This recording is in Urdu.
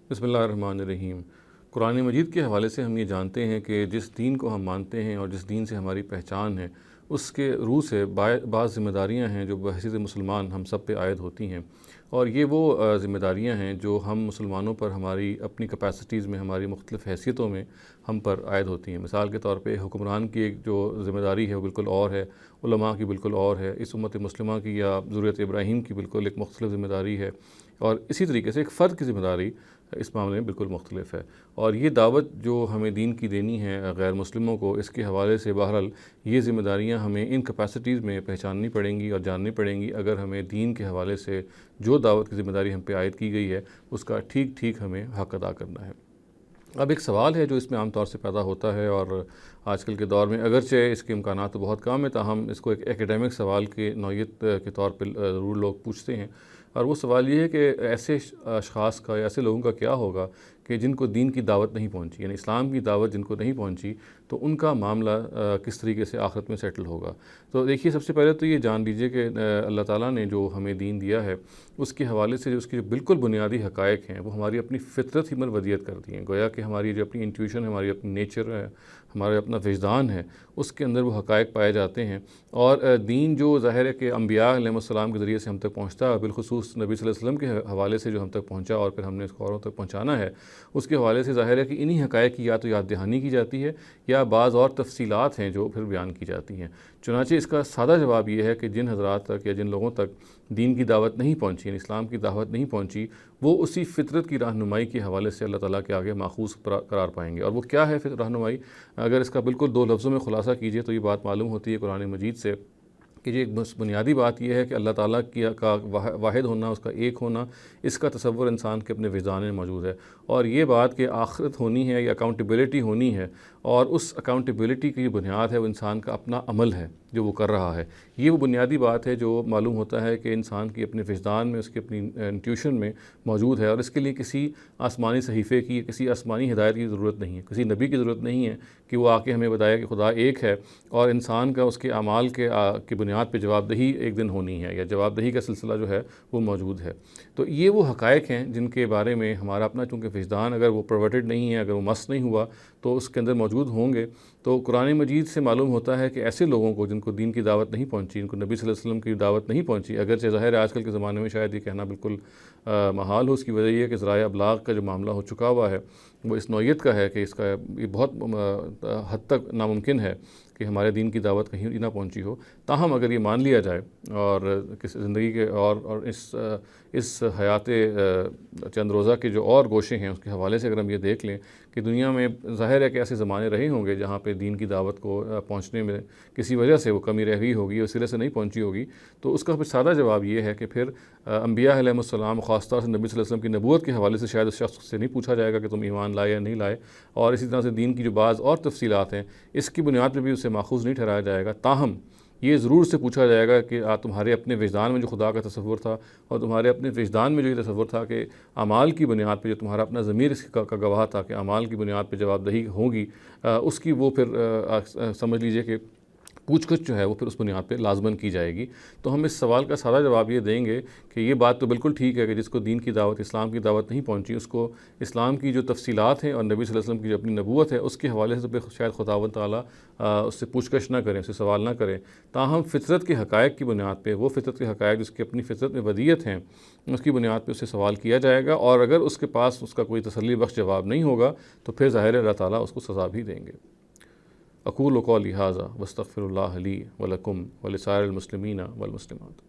بسم اللہ الرحمن الرحیم۔ قرآن مجید کے حوالے سے ہم یہ جانتے ہیں کہ جس دین کو ہم مانتے ہیں اور جس دین سے ہماری پہچان ہے، اس کے روح سے بعض ذمہ داریاں ہیں جو بحیثیت مسلمان ہم سب پہ عائد ہوتی ہیں، اور یہ وہ ذمہ داریاں ہیں جو ہم مسلمانوں پر ہماری اپنی کیپیسٹیز میں، ہماری مختلف حیثیتوں میں ہم پر عائد ہوتی ہیں۔ مثال کے طور پہ حکمران کی ایک جو ذمہ داری ہے وہ بالکل اور ہے، علماء کی بالکل اور ہے، اس امت مسلمہ کی یا ذریت ابراہیم کی بالکل ایک مختلف ذمہ داری ہے، اور اسی طریقے سے ایک فرد کی ذمہ داری اس معاملے میں بالکل مختلف ہے۔ اور یہ دعوت جو ہمیں دین کی دینی ہے غیر مسلموں کو، اس کے حوالے سے بہرحال یہ ذمہ داریاں ہمیں ان کیپیسٹیز میں پہچاننی پڑیں گی اور جاننی پڑیں گی، اگر ہمیں دین کے حوالے سے جو دعوت کی ذمہ داری ہم پہ عائد کی گئی ہے اس کا ٹھیک ٹھیک ہمیں حق ادا کرنا ہے۔ اب ایک سوال ہے جو اس میں عام طور سے پیدا ہوتا ہے، اور آج کل کے دور میں اگرچہ اس کے امکانات تو بہت کم ہیں، تاہم اس کو ایک ایکیڈیمک سوال کی نوعیت کے طور پہ ضرور لوگ پوچھتے ہیں، اور وہ سوال یہ ہے کہ ایسے اشخاص کا یا ایسے لوگوں کا کیا ہوگا کہ جن کو دین کی دعوت نہیں پہنچی، یعنی اسلام کی دعوت جن کو نہیں پہنچی، تو ان کا معاملہ کس طریقے سے آخرت میں سیٹل ہوگا۔ تو دیکھیے، سب سے پہلے تو یہ جان لیجئے کہ اللہ تعالیٰ نے جو ہمیں دین دیا ہے اس کے حوالے سے جو اس کی جو بالکل بنیادی حقائق ہیں وہ ہماری اپنی فطرت ہی میں ودیت کرتی ہیں۔ گویا کہ ہماری جو اپنی انٹیویشن ہے، ہماری اپنی نیچر ہے، ہمارا اپنا وجدان ہے، اس کے اندر وہ حقائق پائے جاتے ہیں، اور دین جو ظاہر ہے کہ انبیاء علیہ السلام کے ذریعے سے ہم تک پہنچتا ہے، بالخصوص نبی صلی اللہ علیہ وسلم کے حوالے سے جو ہم تک پہنچا اور پھر ہم نے اس کو اوروں تک پہنچانا ہے، اس کے حوالے سے ظاہر ہے کہ انہی حقائق کی یا تو یاد دہانی کی جاتی ہے یا بعض اور تفصیلات ہیں جو پھر بیان کی جاتی ہیں۔ چنانچہ اس کا سادہ جواب یہ ہے کہ جن حضرات تک یا جن لوگوں تک دین کی دعوت نہیں پہنچی، یعنی اسلام کی دعوت نہیں پہنچی، وہ اسی فطرت کی رہنمائی کے حوالے سے اللہ تعالیٰ کے آگے ماخوذ قرار پائیں گے۔ اور وہ کیا ہے رہنمائی؟ اگر اس کا بالکل دو لفظوں میں خلاصہ کیجئے تو یہ بات معلوم ہوتی ہے قرآن مجید سے کہ یہ ایک بنیادی بات یہ ہے کہ اللہ تعالیٰ کا واحد ہونا، اس کا ایک ہونا، اس کا تصور انسان کے اپنے وجدان میں موجود ہے، اور یہ بات کہ آخرت ہونی ہے یا اکاؤنٹیبلٹی ہونی ہے، اور اس اکاؤنٹیبلٹی کی بنیاد ہے وہ انسان کا اپنا عمل ہے جو وہ کر رہا ہے۔ یہ وہ بنیادی بات ہے جو معلوم ہوتا ہے کہ انسان کی اپنے وجدان میں، اس کی اپنی انٹیوشن میں موجود ہے، اور اس کے لیے کسی آسمانی صحیفے کی، کسی آسمانی ہدایت کی ضرورت نہیں ہے، کسی نبی کی ضرورت نہیں ہے کہ وہ آ کے ہمیں بتائے کہ خدا ایک ہے، اور انسان کا اس کے اعمال کی بنیاد پہ جواب دہی ایک دن ہونی ہے، یا جواب دہی کا سلسلہ جو ہے وہ موجود ہے۔ تو یہ وہ حقائق ہیں جن کے بارے میں ہمارا اپنا چونکہ وجدان اگر وہ پرورٹڈ نہیں ہے، اگر وہ مس نہیں ہوا تو اس کے اندر موجود ہوں گے۔ تو قرآن مجید سے معلوم ہوتا ہے کہ ایسے لوگوں کو جن کو دین کی دعوت نہیں پہنچی، جن کو نبی صلی اللہ علیہ وسلم کی دعوت نہیں پہنچی، اگرچہ ظاہر ہے آج کل کے زمانے میں شاید یہ کہنا بالکل محال ہو، اس کی وجہ یہ ہے کہ ذرائع ابلاغ کا جو معاملہ ہو چکا ہوا ہے وہ اس نوعیت کا ہے کہ اس کا یہ بہت حد تک ناممکن ہے کہ ہمارے دین کی دعوت کہیں نہ پہنچی ہو۔ تاہم اگر یہ مان لیا جائے اور کسی زندگی کے اور اس حیات چند روزہ کے جو اور گوشے ہیں اس کے حوالے سے اگر ہم یہ دیکھ لیں کہ دنیا میں ظاہر ہے کہ ایسے زمانے رہے ہوں گے جہاں پہ دین کی دعوت کو پہنچنے میں کسی وجہ سے وہ کمی رہ گئی ہوگی، اس سرے سے نہیں پہنچی ہوگی، تو اس کا پھر سادہ جواب یہ ہے کہ پھر انبیاء علیہ السلام، خاص طور سے نبی صلی اللہ علیہ وسلم کی نبوت کے حوالے سے شاید اس شخص سے نہیں پوچھا جائے گا کہ تم ایمان لائے یا نہیں لائے، اور اسی طرح سے دین کی جو بعض اور تفصیلات ہیں اس کی بنیاد پہ بھی اسے ماخوذ نہیں ٹھہرایا جائے گا۔ تاہم یہ ضرور سے پوچھا جائے گا کہ تمہارے اپنے وجدان میں جو خدا کا تصور تھا، اور تمہارے اپنے وجدان میں جو یہ تصور تھا کہ اعمال کی بنیاد پہ جو تمہارا اپنا ضمیر اس کا گواہ تھا کہ اعمال کی بنیاد پہ جواب دہی ہوگی، اس کی وہ پھر سمجھ لیجئے کہ پوچھ گچھ جو ہے وہ پھر اس بنیاد پہ لازماً کی جائے گی۔ تو ہم اس سوال کا سادہ جواب یہ دیں گے کہ یہ بات تو بالکل ٹھیک ہے کہ جس کو دین کی دعوت، اسلام کی دعوت نہیں پہنچی، اس کو اسلام کی جو تفصیلات ہیں اور نبی صلی اللہ علیہ وسلم کی جو اپنی نبوت ہے اس کے حوالے سے تو پھر شاید خداوند تعالیٰ اس سے پوچھ گچھ نہ کریں، اس سے سوال نہ کریں۔ تاہم فطرت کے حقائق کی بنیاد پہ، وہ فطرت کے حقائق جس کی اپنی فطرت میں ودیت ہیں، اس کی بنیاد پہ اس سے سوال کیا جائے گا، اور اگر اس کے پاس اس کا کوئی تسلی بخش جواب نہیں ہوگا تو پھر ظاہر ہے اللہ تعالیٰ اس کو سزا بھی دیں گے۔ اقول قولی ھذا واستغفر اللہ لی ولکم ولسائر المسلمین والمسلمات۔